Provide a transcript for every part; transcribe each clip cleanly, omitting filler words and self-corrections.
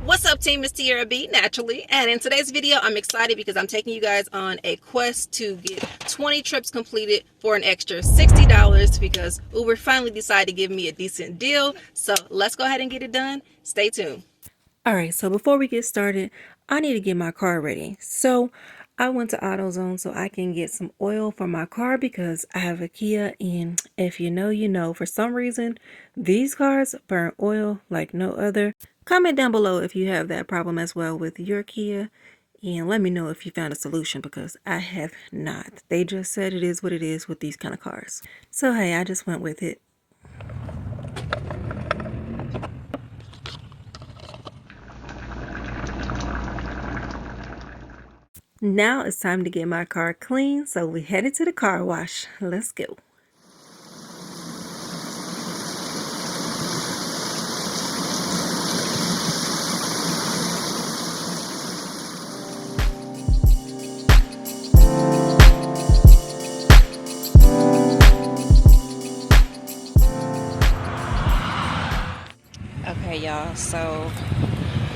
What's up, team? It's Tierra B, naturally. And in today's video, I'm excited because I'm taking you guys on a quest to get 20 trips completed for an extra $60 because Uber finally decided to give me a decent deal. So let's go ahead and get it done. Stay tuned. All right, so before we get started, I need to get my car ready. So I went to AutoZone so I can get some oil for my car because I have a Kia, and if you know, you know. For some reason, these cars burn oil like no other. Comment down below if you have that problem as well with your Kia, and let me know if you found a solution because I have not. They just said it is what it is with these kind of cars. So hey, I just went with it. Now it's time to get my car clean, so we headed to the car wash. Let's go. Okay, y'all, so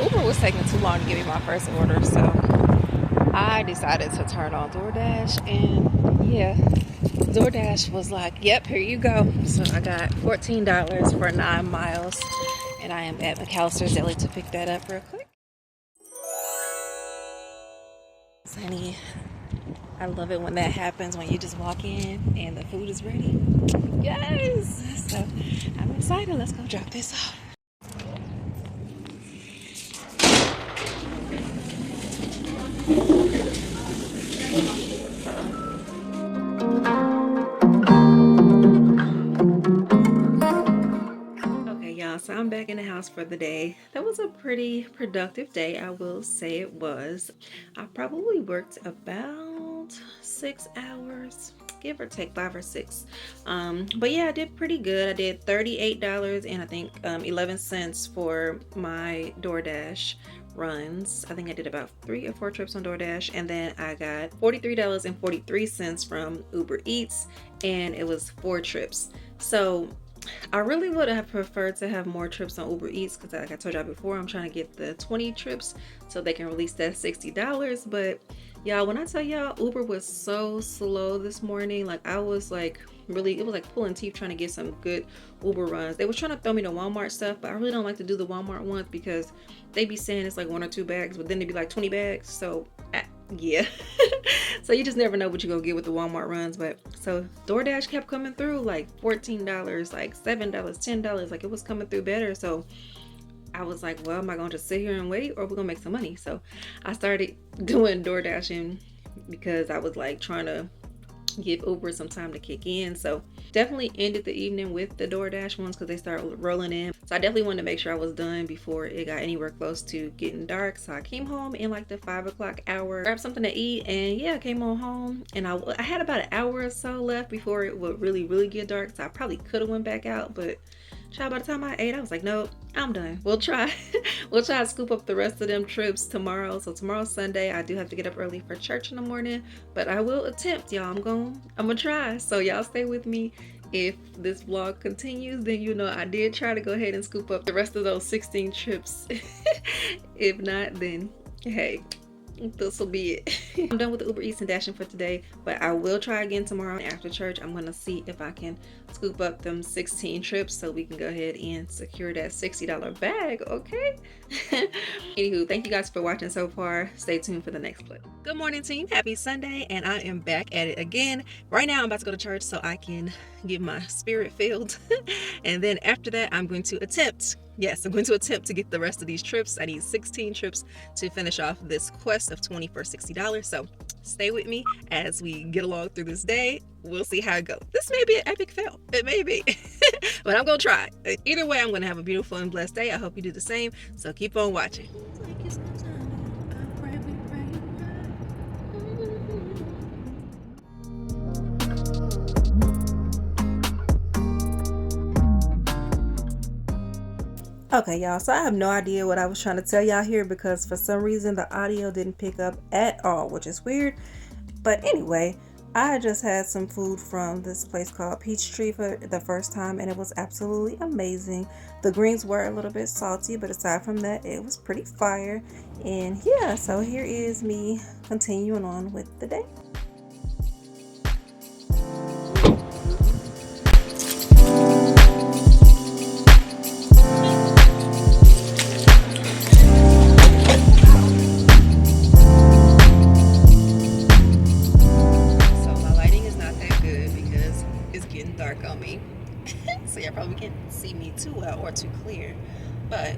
Uber was taking too long to give me my first order, so I decided to turn on DoorDash, and yeah, DoorDash was like, yep, here you go. So I got $14 for 9 miles, and I am at McAllister's Deli to pick that up real quick. Honey, I love it when that happens, when you just walk in and the food is ready. Yes! So I'm excited. Let's go drop this off. Okay, y'all, so I'm back in the house for the day. That was a pretty productive day, I will say it was. I probably worked about 6 hours, give or take 5 or 6. But yeah, I did pretty good. I did $38 and I think 11 cents for my DoorDash runs. I think I did about 3 or 4 trips on DoorDash, and then I got $43.43 from Uber Eats, and it was 4 trips. So I really would have preferred to have more trips on Uber Eats because, like I told y'all before, I'm trying to get the 20 trips so they can release that $60. But y'all, when I tell y'all, Uber was so slow this morning. Like, I was like, really, it was like pulling teeth trying to get some good Uber runs. They was trying to throw me the Walmart stuff, but I really don't like to do the Walmart ones because they be saying it's like 1 or 2 bags, but then they be like 20 bags. So yeah. So you just never know what you're gonna get with the Walmart runs. But so DoorDash kept coming through like $14, like $7, $10, like it was coming through better. So I was like, well, am I gonna just sit here and wait, or we're gonna make some money? So I started doing DoorDashing because I was like trying to give Uber some time to kick in. So definitely ended the evening with the DoorDash ones because they started rolling in. So I definitely wanted to make sure I was done before it got anywhere close to getting dark. So I came home in like the 5 o'clock hour, grabbed something to eat, and yeah, I came on home, and I had about an hour or so left before it would really get dark. So I probably could have went back out, but child, by the time I ate, I was like, nope, I'm done. We'll try to scoop up the rest of them trips tomorrow. So tomorrow's Sunday. I do have to get up early for church in the morning, but I will attempt, y'all. I'm gonna try. So y'all stay with me. If this vlog continues, then you know I did try to go ahead and scoop up the rest of those 16 trips. If not, then hey, this will be it. I'm done with the Uber Eats and dashing for today, but I will try again tomorrow after church. I'm gonna see if I can scoop up them 16 trips so we can go ahead and secure that $60 bag, okay? Anywho, thank you guys for watching so far. Stay tuned for the next clip. Good morning, team. Happy Sunday, and I am back at it again. Right now I'm about to go to church so I can get my spirit filled. And then after that, I'm going to attempt to get the rest of these trips. I need 16 trips to finish off this quest of 20 for $60. So stay with me as we get along through this day. We'll see how it goes. This may be an epic fail. It may be. But I'm going to try. Either way, I'm going to have a beautiful and blessed day. I hope you do the same. So keep on watching. Okay, y'all, so I have no idea what I was trying to tell y'all here because for some reason the audio didn't pick up at all, which is weird. But anyway, I just had some food from this place called Peachtree for the first time, and it was absolutely amazing. The greens were a little bit salty, but aside from that, it was pretty fire. And yeah, so here is me continuing on with the day. So my lighting is not that good because it's getting dark on me. So y'all probably can't see me too well or too clear. But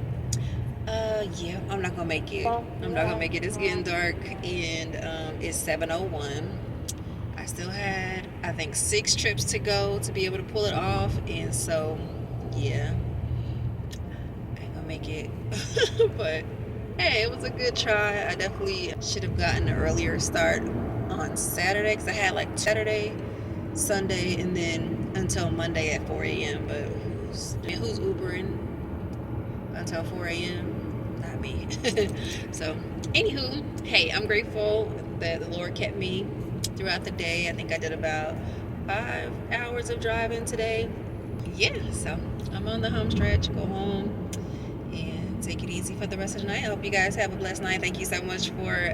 yeah, I'm not gonna make it. I'm not gonna make it. It's getting dark and it's 7:01. I still had, I think, 6 trips to go to be able to pull it off, and so yeah, I ain't gonna make it. But hey, it was a good try. I definitely should have gotten an earlier start on Saturday because I had like Saturday, Sunday, and then until Monday at 4 a.m. But who's Ubering until 4 a.m.? Not me. So, anywho, hey, I'm grateful that the Lord kept me throughout the day. I think I did about 5 hours of driving today. Yeah, so I'm on the home stretch. Go home and take it easy for the rest of the night. I hope you guys have a blessed night. Thank you so much for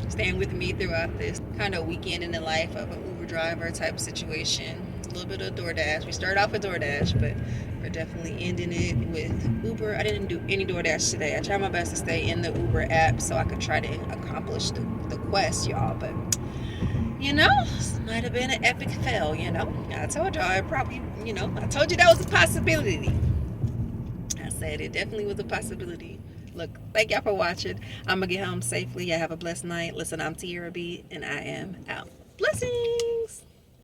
staying with me throughout this kind of weekend in the life of an Uber driver type situation. A little bit of DoorDash. We started off with DoorDash, but we're definitely ending it with Uber. I didn't do any DoorDash today. I tried my best to stay in the Uber app so I could try to accomplish the quest, y'all. But this might have been an epic fail. I told y'all it probably, I told you that was a possibility. I said it definitely was a possibility. Look, thank y'all for watching. I'm going to get home safely. Y'all have a blessed night. Listen, I'm Tierra B, and I am out. Blessings!